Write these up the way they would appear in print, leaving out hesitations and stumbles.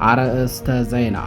አርዕስተ ዜና።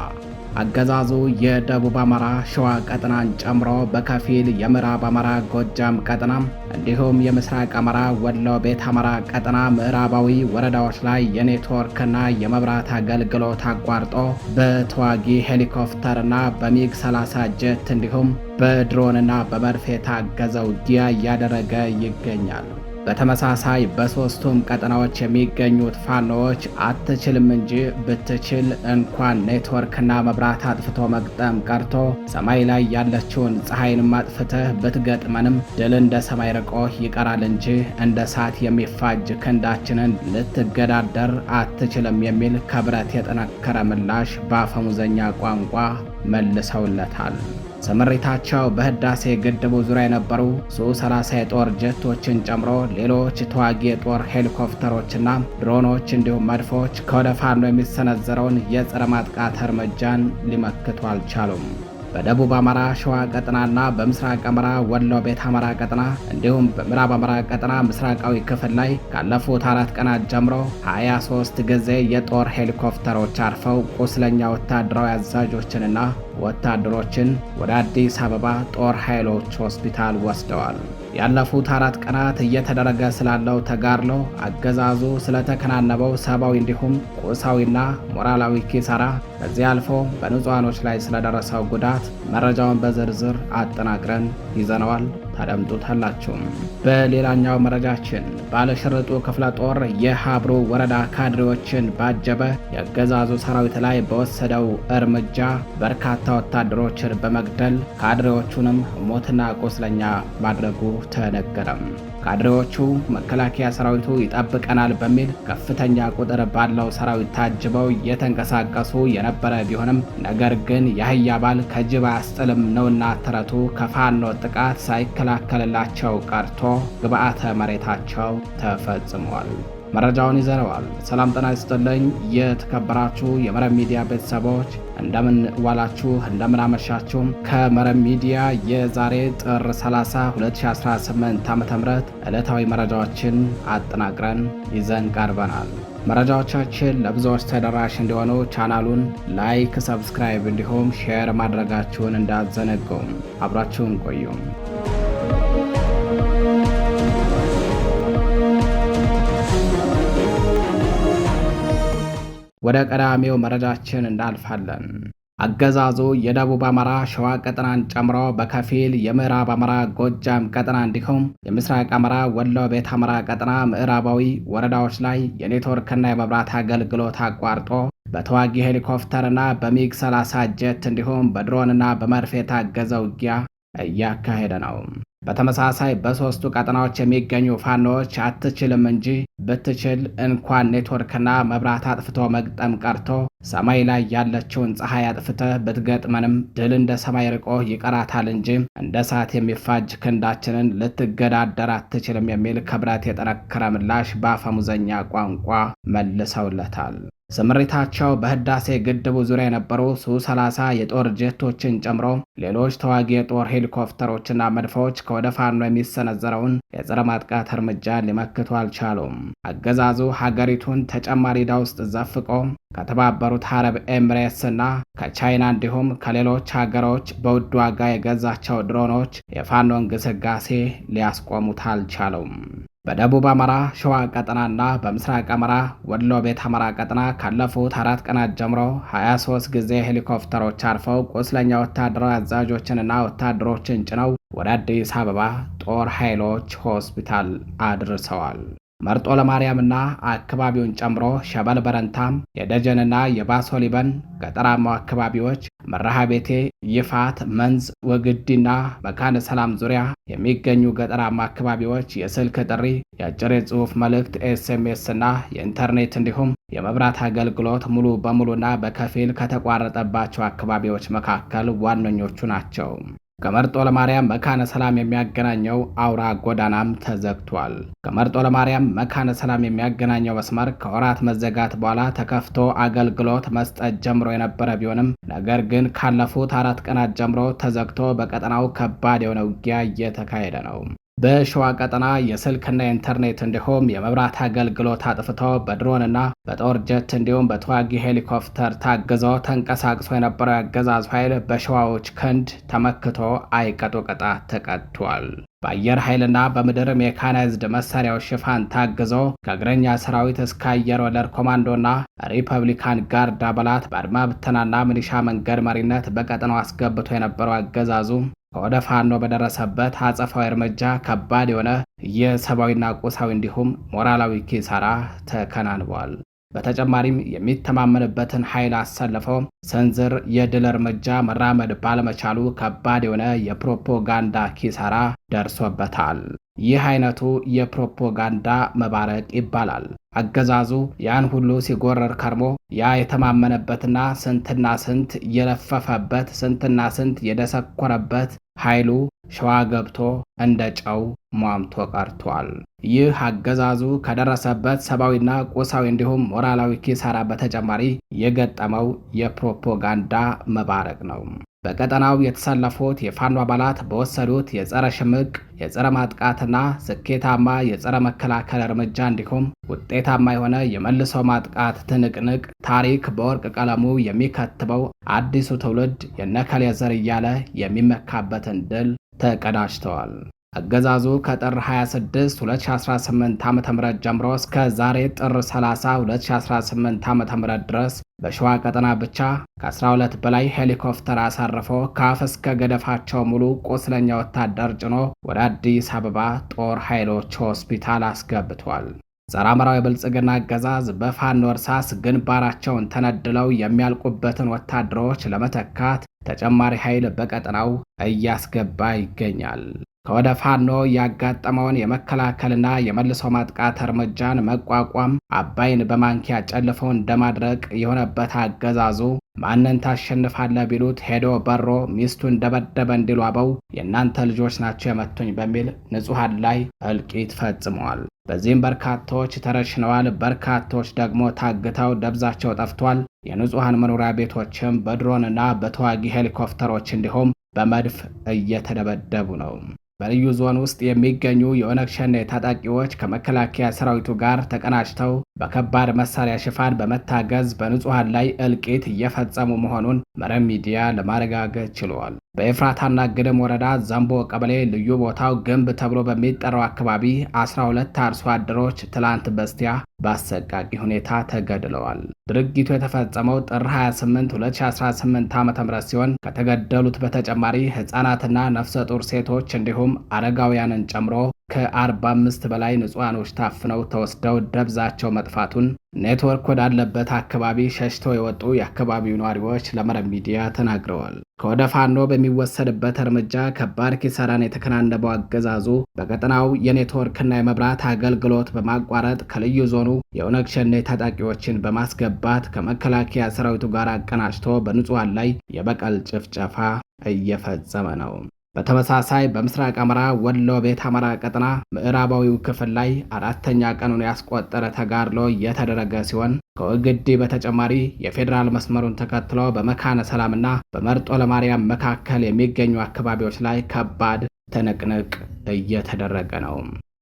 አገዛዙ የደቡብ አማራ ሸዋ ቀጠናን ጨምሮ በከፊል የምዕራብ አማራ ጎጃም ቀጠና እንዲሁም የምስራቅ አማራ ወሎ ቤት አማራ ቀጠና ምዕራባዊ ወረዳዎች ላይ የኔትወርክና የመብራት አገልግሎት አቋርጦ በተዋጊ ሄሊኮፕተርና በሚግ 30 ጀት እንዲሁም በድሮንና በመድፍ የታገዘ ውጊያ እያደረገ ይገኛል። በተመሳሳይ በሶስቱም ቀጠናዎች የሚገኙት ፋኖዎች አትችልም እንጂ ብትችል እንኳን ኔትወርክና መብራት አጥፍቶ መግጠም ቀርቶ ሰማይ ላይ ያለችውን ፀሐይንም አጥፍተህ ብትገጥመንም ድል እንደ ሰማይ ርቆህ ይቀራል እንጂ እንደ እሳት የሚፋጅ ክንዳችንን ልትገዳደር አትችልም የሚል ከብረት የጠነከረ ምላሽ በአፈሙዘኛ ቋንቋ መልሰውለታል። ስምሪታቸው በህዳሴ ግድቡ ዙሪያ የነበሩ ሱ-30 የጦር ጀቶችን ጨምሮ ሌሎች ተዋጊ የጦር ሄሊኮፕተሮችና ድሮኖች እንዲሁም መድፎች ከወደ ፋኖ የሚሰነዘረውን የጸረ ማጥቃት እርምጃን ሊመክቱ አልቻሉም። በደቡብ አማራ ሸዋ ቀጠናና በምስራቅ አማራ ወሎ ቤት አማራ ቀጠና እንዲሁም በምዕራብ አማራ ቀጠና ምስራቃዊ ክፍል ላይ ካለፉት 4 ቀናት ጀምሮ 23 ጊዜ የጦር ሄሊኮፕተሮች አርፈው ቁስለኛ ወታደራዊ አዛዦችንና ወታደሮችን ወደ አዲስ አበባ ጦር ኃይሎች ሆስፒታል ወስደዋል። ያለፉት 4 ቀናት እየተደረገ ስላለው ተጋድሎ፣ አገዛዙ ስለተከናነበው ሰብአዊ እንዲሁም ቁሳዊና ሞራላዊ ኪሳራ፣ ከዚህ አልፎ በንጹሃኖች ላይ ስለደረሰው ጉዳት መረጃውን በዝርዝር አጠናቅረን ይዘነዋል። ታደምጡታላችሁ። በሌላኛው መረጃችን ባለሽርጡ ክፍለ ጦር የሀብሩ ወረዳ ካድሬዎችን ባጀበ የአገዛዙ ሰራዊት ላይ በወሰደው እርምጃ በርካታ ወታደሮችን በመግደል ካድሬዎቹንም ሞትና ቁስለኛ ማድረጉ ተነገረም። ካድሬዎቹ መከላከያ ሰራዊቱ ይጠብቀናል በሚል ከፍተኛ ቁጥር ባለው ሰራዊት ታጅበው እየተንቀሳቀሱ የነበረ ቢሆንም ነገር ግን የአህያ ባል ከጅብ አያስጥልም ነውና ተረቱ ከፋኖ ጥቃት ሳይከላከልላቸው ቀርቶ ግብዓተ መሬታቸው ተፈጽሟል። መረጃውን ይዘነዋል። ሰላም ጤና ይስጥልኝ። የተከበራችሁ የመረብ ሚዲያ ቤተሰቦች እንደምን ዋላችሁ፣ እንደምን አመሻችሁ። ከመረብ ሚዲያ የዛሬ ጥር 30 2018 ዓ.ም ዕለታዊ መረጃዎችን አጠናቅረን ይዘን ቀርበናል። መረጃዎቻችን ለብዙዎች ተደራሽ እንዲሆኑ ቻናሉን ላይክ፣ ሰብስክራይብ እንዲሁም ሼር ማድረጋችሁን እንዳትዘነጉም። አብራችሁን ቆዩም። ወደ ቀዳሚው መረጃችን እንዳልፋለን። አገዛዙ የደቡብ አማራ ሸዋ ቀጠናን ጨምሮ በከፊል የምዕራብ አማራ ጎጃም ቀጠና እንዲሁም የምስራቅ አማራ ወሎ ቤት አማራ ቀጠና ምዕራባዊ ወረዳዎች ላይ የኔትወርክና የመብራት አገልግሎት አቋርጦ በተዋጊ ሄሊኮፕተርና በሚግ 30 ጀት እንዲሁም በድሮንና በመድፍ የታገዘ ውጊያ እያካሄደ ነው። በተመሳሳይ በሶስቱ ቀጠናዎች የሚገኙ ፋኖዎች አትችልም እንጂ ብትችል እንኳን ኔትወርክና መብራት አጥፍቶ መግጠም ቀርቶ ሰማይ ላይ ያለችውን ፀሐይ አጥፍተህ ብትገጥመንም ድል እንደ ሰማይ ርቆ ይቀራታል እንጂ እንደ እሳት የሚፋጅ ክንዳችንን ልትገዳደር አትችልም የሚል ከብረት የጠነከረ ምላሽ በአፈሙዘኛ ቋንቋ መልሰውለታል። ስምሪታቸው በህዳሴ ግድቡ ዙሪያ የነበሩ ሱ-30 የጦር ጀቶችን ጨምሮ ሌሎች ተዋጊ የጦር ሄሊኮፕተሮችና መድፎች ከወደ ፋኖ የሚሰነዘረውን የጸረ ማጥቃት እርምጃ ሊመክቱ አልቻሉም። አገዛዙ ሀገሪቱን ተጨማሪ ዕዳ ውስጥ ዘፍቆ ከተባበሩት አረብ ኤምሬትስና ከቻይና እንዲሁም ከሌሎች ሀገሮች በውድ ዋጋ የገዛቸው ድሮኖች የፋኖን ግስጋሴ ሊያስቆሙት አልቻሉም። በደቡብ አማራ ሸዋ ቀጠናና በምስራቅ አማራ ወሎ ቤት አማራ ቀጠና ካለፉት 4 ቀናት ጀምሮ 23 ጊዜ ሄሊኮፕተሮች አርፈው ቁስለኛ ወታደራዊ አዛዦችንና ወታደሮችን ጭነው ወደ አዲስ አበባ ጦር ኃይሎች ሆስፒታል አድርሰዋል። መርጦ ለማርያምና አካባቢውን ጨምሮ ሸበል በረንታም፣ የደጀንና የባሶ ሊበን ገጠራማው አካባቢዎች፣ መርሃ ቤቴ፣ ይፋት፣ መንዝ፣ ወግዲና መካነ ሰላም ዙሪያ የሚገኙ ገጠራማ አካባቢዎች የስልክ ጥሪ፣ የአጭር የጽሑፍ መልእክት ኤስኤምኤስ እና የኢንተርኔት እንዲሁም የመብራት አገልግሎት ሙሉ በሙሉና በከፊል ከተቋረጠባቸው አካባቢዎች መካከል ዋነኞቹ ናቸው። ከመርጦ ለማርያም መካነ ሰላም የሚያገናኘው አውራ ጎዳናም ተዘግቷል። ከመርጦ ለማርያም መካነ ሰላም የሚያገናኘው መስመር ከወራት መዘጋት በኋላ ተከፍቶ አገልግሎት መስጠት ጀምሮ የነበረ ቢሆንም ነገር ግን ካለፉት 4 ቀናት ጀምሮ ተዘግቶ በቀጠናው ከባድ የሆነ ውጊያ እየተካሄደ ነው። በሸዋ ቀጠና የስልክና ኢንተርኔት እንዲሁም የመብራት አገልግሎት አጥፍቶ በድሮንና በጦር ጀት እንዲሁም በተዋጊ ሄሊኮፕተር ታግዞ ተንቀሳቅሶ የነበረው የአገዛዙ ኃይል በሸዋዎች ክንድ ተመክቶ አይቀጡ ቅጣት ተቀጥቷል። በአየር ኃይልና በምድር ሜካናይዝድ መሳሪያዎች ሽፋን ታግዞ ከእግረኛ ሰራዊት እስከ አየር ወለድ ኮማንዶና ሪፐብሊካን ጋርድ አባላት በአድማ ብተናና ሚሊሻ መንገድ መሪነት በቀጠናው አስገብቶ የነበረው አገዛዙ ከወደ ፋኖ በደረሰበት አጸፋዊ እርምጃ ከባድ የሆነ የሰብአዊና ቁሳዊ እንዲሁም ሞራላዊ ኪሳራ ተከናንቧል። በተጨማሪም የሚተማመንበትን ኃይል አሰልፈው ሰንዝር የድል እርምጃ መራመድ ባለመቻሉ ከባድ የሆነ የፕሮፓጋንዳ ኪሳራ ደርሶበታል። ይህ አይነቱ የፕሮፓጋንዳ መባረቅ ይባላል። አገዛዙ ያን ሁሉ ሲጎረር ከርሞ ያ የተማመነበትና ስንትና ስንት የለፈፈበት ስንትና ስንት የደሰኮረበት ኃይሉ ሸዋ ገብቶ እንደ ጨው ሟምቶ ቀርቷል። ይህ አገዛዙ ከደረሰበት ሰብአዊና ቁሳዊ እንዲሁም ሞራላዊ ኪሳራ በተጨማሪ የገጠመው የፕሮፓጋንዳ መባረቅ ነው። በቀጠናው የተሰለፉት የፋኖ አባላት በወሰዱት የጸረ ሽምቅ የጸረ ማጥቃትና ስኬታማ የጸረ መከላከል እርምጃ እንዲሁም ውጤታማ የሆነ የመልሶ ማጥቃት ትንቅንቅ ታሪክ በወርቅ ቀለሙ የሚከትበው አዲሱ ትውልድ የነከሌ ዘር እያለ የሚመካበትን ድል ተቀዳጅተዋል። አገዛዙ ከጥር 26 2018 ዓ.ም ጀምሮ እስከ ዛሬ ጥር 30 2018 ዓ.ም ድረስ በሸዋ ቀጠና ብቻ ከ12 በላይ ሄሊኮፕተር አሳርፎ ከአፍ እስከ ገደፋቸው ሙሉ ቁስለኛ ወታደር ጭኖ ወደ አዲስ አበባ ጦር ኃይሎች ሆስፒታል አስገብቷል። ጸረ አማራው የብልጽግና አገዛዝ በፋኖ እርሳስ ግንባራቸውን ተነድለው የሚያልቁበትን ወታደሮች ለመተካት ተጨማሪ ኃይል በቀጠናው እያስገባ ይገኛል። ከወደ ፋኖ ያጋጠመውን የመከላከልና የመልሶ ማጥቃት እርምጃን መቋቋም አባይን በማንኪያ ጨልፎ እንደማድረቅ የሆነበት አገዛዙ ማንን ታሸንፋለህ ቢሉት ሄዶ በሮ ሚስቱን ደበደበ እንዲሉ አበው የእናንተ ልጆች ናቸው የመቱኝ በሚል ንጹሐን ላይ እልቂት ፈጽመዋል። በዚህም በርካቶች ተረሽነዋል። በርካቶች ደግሞ ታግተው ደብዛቸው ጠፍቷል። የንጹሐን መኖሪያ ቤቶችም በድሮንና በተዋጊ ሄሊኮፕተሮች እንዲሁም በመድፍ እየተደበደቡ ነው። በልዩ ዞን ውስጥ የሚገኙ የኦነግ ሸኔ ታጣቂዎች ከመከላከያ ሰራዊቱ ጋር ተቀናጅተው በከባድ መሳሪያ ሽፋን በመታገዝ በንጹሐን ላይ እልቂት እየፈጸሙ መሆኑን መረብ ሚዲያ ለማረጋገጥ ችሏል። በኤፍራታና ግድም ወረዳ ዘንቦ ቀበሌ ልዩ ቦታው ግንብ ተብሎ በሚጠራው አካባቢ 12 አርሶ አደሮች ትላንት በስቲያ በአሰቃቂ ሁኔታ ተገድለዋል። ድርጊቱ የተፈጸመው ጥር 28 2018 ዓ.ም ሲሆን ከተገደሉት በተጨማሪ ሕፃናትና ነፍሰ ጡር ሴቶች እንዲሁም አረጋውያንን ጨምሮ ከ45 በላይ ንጹሃኖች ታፍነው ተወስደው ደብዛቸው መጥፋቱን ኔትወርክ ወዳለበት አካባቢ ሸሽተው የወጡ የአካባቢው ነዋሪዎች ለመረብ ሚዲያ ተናግረዋል። ከወደ ፋኖ በሚወሰድበት እርምጃ ከባድ ኪሳራን የተከናነበው አገዛዙ በቀጠናው የኔትወርክና የመብራት አገልግሎት በማቋረጥ ከልዩ ዞኑ የኦነግ ሸኔ ታጣቂዎችን በማስገባት ከመከላከያ ሰራዊቱ ጋር አቀናጅቶ በንጹሃን ላይ የበቀል ጭፍጨፋ እየፈጸመ ነው። በተመሳሳይ በምስራቅ አማራ ወሎ ቤት አማራ ቀጠና ምዕራባዊው ክፍል ላይ አራተኛ ቀኑን ያስቆጠረ ተጋድሎ እየተደረገ ሲሆን ከወግዲ በተጨማሪ የፌዴራል መስመሩን ተከትሎ በመካነ ሰላምና በመርጦ ለማርያም መካከል የሚገኙ አካባቢዎች ላይ ከባድ ትንቅንቅ እየተደረገ ነው።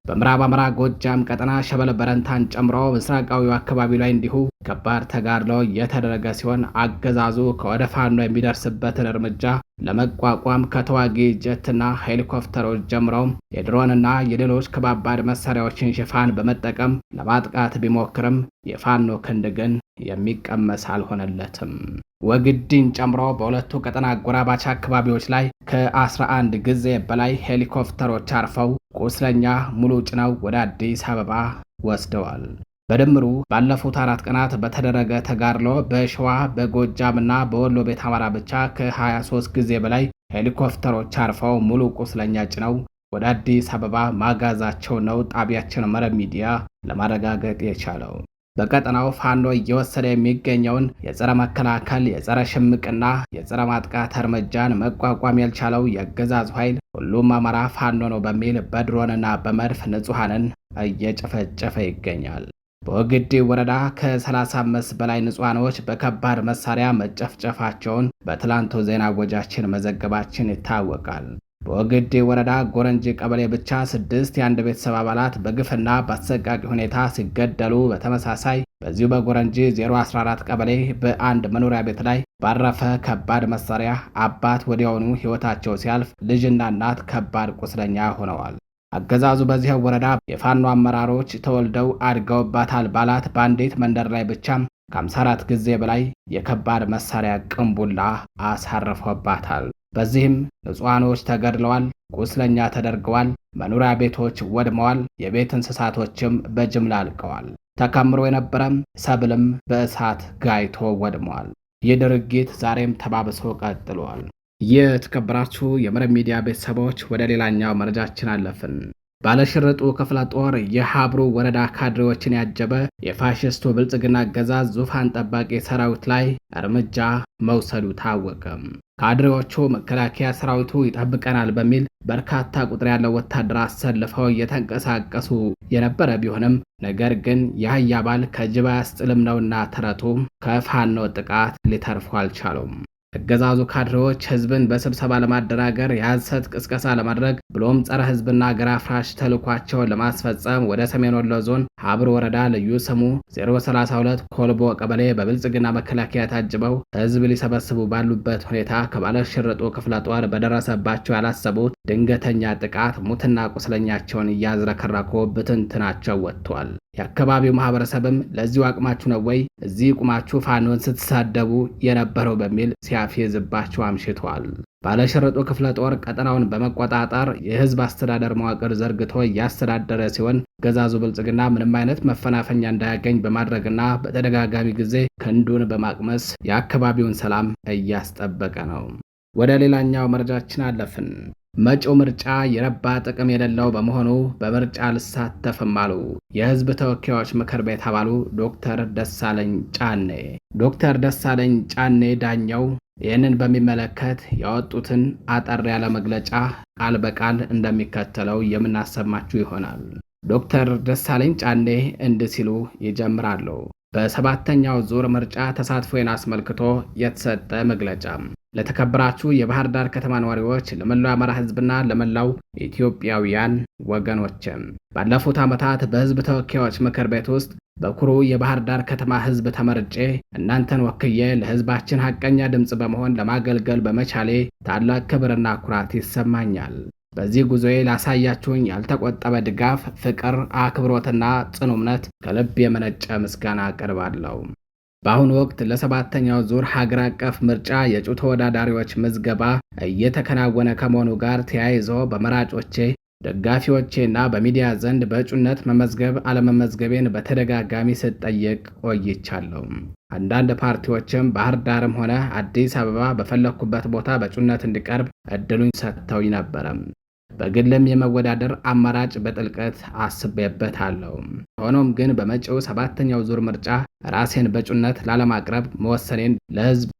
በምዕራብ አማራ ጎጃም ቀጠና ሸበል በረንታን ጨምሮ ምስራቃዊው አካባቢ ላይ እንዲሁ ከባድ ተጋድሎ እየተደረገ ሲሆን አገዛዙ ከወደ ፋኖ የሚደርስበትን እርምጃ ለመቋቋም ከተዋጊ ጀትና ሄሊኮፕተሮች ጀምሮ የድሮንና የሌሎች ከባባድ መሳሪያዎችን ሽፋን በመጠቀም ለማጥቃት ቢሞክርም የፋኖ ክንድ ግን የሚቀመስ አልሆነለትም። ወግዲን ጨምሮ በሁለቱ ቀጠና አጎራባች አካባቢዎች ላይ ከ11 ጊዜ በላይ ሄሊኮፕተሮች አርፈው ቁስለኛ ሙሉ ጭነው ወደ አዲስ አበባ ወስደዋል። በድምሩ ባለፉት 4 ቀናት በተደረገ ተጋድሎ በሸዋ በጎጃምና በወሎ ቤት አማራ ብቻ ከ23 ጊዜ በላይ ሄሊኮፕተሮች አርፈው ሙሉ ቁስለኛ ጭነው ወደ አዲስ አበባ ማጋዛቸው ነው ጣቢያችን መረብ ሚዲያ ለማረጋገጥ የቻለው። በቀጠናው ፋኖ እየወሰደ የሚገኘውን የጸረ መከላከል የጸረ ሽምቅና የጸረ ማጥቃት እርምጃን መቋቋም ያልቻለው የአገዛዙ ኃይል ሁሉም አማራ ፋኖ ነው በሚል በድሮንና በመድፍ ንጹሃንን እየጨፈጨፈ ይገኛል። በወግዲ ወረዳ ከ35 በላይ ንጹሃኖች በከባድ መሳሪያ መጨፍጨፋቸውን በትላንቱ ዜና ወጃችን መዘገባችን ይታወቃል። በወግዴ ወረዳ ጎረንጂ ቀበሌ ብቻ 6 የአንድ ቤተሰብ አባላት በግፍና በአሰቃቂ ሁኔታ ሲገደሉ፣ በተመሳሳይ በዚሁ በጎረንጂ 014 ቀበሌ በአንድ መኖሪያ ቤት ላይ ባረፈ ከባድ መሳሪያ አባት ወዲያውኑ ሕይወታቸው ሲያልፍ፣ ልጅና እናት ከባድ ቁስለኛ ሆነዋል። አገዛዙ በዚህ ወረዳ የፋኖ አመራሮች ተወልደው አድገውባታል ባላት በአንዲት መንደር ላይ ብቻ ከ54 ጊዜ በላይ የከባድ መሳሪያ ቅንቡላ አሳርፎባታል። በዚህም ንጹሐኖች ተገድለዋል፣ ቁስለኛ ተደርገዋል፣ መኖሪያ ቤቶች ወድመዋል፣ የቤት እንስሳቶችም በጅምላ አልቀዋል። ተከምሮ የነበረም ሰብልም በእሳት ጋይቶ ወድመዋል። ይህ ድርጊት ዛሬም ተባብሶ ቀጥሏል። የተከበራችሁ የመረብ ሚዲያ ቤተሰቦች ወደ ሌላኛው መረጃችን አለፍን። ባለሽርጡ ክፍለ ጦር የሀብሩ ወረዳ ካድሬዎችን ያጀበ የፋሽስቱ ብልጽግና አገዛዝ ዙፋን ጠባቂ ሰራዊት ላይ እርምጃ መውሰዱ ታወቀ። ካድሬዎቹ መከላከያ ሰራዊቱ ይጠብቀናል በሚል በርካታ ቁጥር ያለው ወታደር አሰልፈው እየተንቀሳቀሱ የነበረ ቢሆንም ነገር ግን የአህያ ባል ከጅብ አያስጥልም ነውና ተረቱ ከፋኖ ጥቃት ሊተርፉ አልቻሉም። አገዛዙ ካድሬዎች ህዝብን በስብሰባ ለማደናገር የሐሰት ቅስቀሳ ለማድረግ ብሎም ጸረ ህዝብና አገር አፍራሽ ተልዕኳቸውን ለማስፈጸም ወደ ሰሜን ወሎ ዞን ሀብሩ ወረዳ ልዩ ስሙ 032 ኮልቦ ቀበሌ በብልጽግና መከላከያ ታጅበው ህዝብ ሊሰበስቡ ባሉበት ሁኔታ ከባለሽርጡ ክፍለ ጦር በደረሰባቸው ያላሰቡት ድንገተኛ ጥቃት ሙትና ቁስለኛቸውን እያዝረከረኩ ብትንትናቸው ወጥቷል። የአካባቢው ማህበረሰብም ለዚሁ አቅማችሁ ነው ወይ እዚህ ቁማችሁ ፋኖን ስትሳደቡ የነበረው በሚል ሲያፌዝባቸው አምሽቷል። ባለሽርጡ ክፍለ ጦር ቀጠናውን በመቆጣጠር የህዝብ አስተዳደር መዋቅር ዘርግቶ እያስተዳደረ ሲሆን አገዛዙ ብልጽግና ምንም አይነት መፈናፈኛ እንዳያገኝ በማድረግና በተደጋጋሚ ጊዜ ክንዱን በማቅመስ የአካባቢውን ሰላም እያስጠበቀ ነው። ወደ ሌላኛው መረጃችን አለፍን። መጪው ምርጫ የረባ ጥቅም የሌለው በመሆኑ በምርጫ አልሳተፍም አሉ የህዝብ ተወካዮች ምክር ቤት አባሉ ዶክተር ደሳለኝ ጫኔ። ዶክተር ደሳለኝ ጫኔ ዳኘው ይህንን በሚመለከት ያወጡትን አጠር ያለ መግለጫ ቃል በቃል እንደሚከተለው የምናሰማችሁ ይሆናል። ዶክተር ደሳለኝ ጫኔ እንዲህ ሲሉ ይጀምራሉ። በሰባተኛው ዙር ምርጫ ተሳትፎን አስመልክቶ የተሰጠ መግለጫ። ለተከበራችሁ የባህር ዳር ከተማ ነዋሪዎች፣ ለመላው አማራ ህዝብና ለመላው ኢትዮጵያውያን ወገኖች ባለፉት ዓመታት በህዝብ ተወካዮች ምክር ቤት ውስጥ በኩሩ የባህር ዳር ከተማ ህዝብ ተመርጬ እናንተን ወክዬ ለህዝባችን ሐቀኛ ድምፅ በመሆን ለማገልገል በመቻሌ ታላቅ ክብርና ኩራት ይሰማኛል። በዚህ ጉዞዬ ላሳያችሁኝ ያልተቆጠበ ድጋፍ፣ ፍቅር፣ አክብሮትና ጽኑ እምነት ከልብ የመነጨ ምስጋና አቀርባለሁ። በአሁኑ ወቅት ለሰባተኛው ዙር ሀገር አቀፍ ምርጫ የእጩ ተወዳዳሪዎች ምዝገባ እየተከናወነ ከመሆኑ ጋር ተያይዞ በመራጮቼ ደጋፊዎቼና በሚዲያ ዘንድ በእጩነት መመዝገብ አለመመዝገቤን በተደጋጋሚ ስጠየቅ ቆይቻለሁ። አንዳንድ ፓርቲዎችም ባህር ዳርም ሆነ አዲስ አበባ በፈለኩበት ቦታ በእጩነት እንዲቀርብ እድሉኝ ሰጥተውኝ ነበረ። በግልም የመወዳደር አማራጭ በጥልቀት አስቤበታለሁ። ሆኖም ግን በመጪው ሰባተኛው ዙር ምርጫ ራሴን በእጩነት ላለማቅረብ መወሰኔን ለህዝብ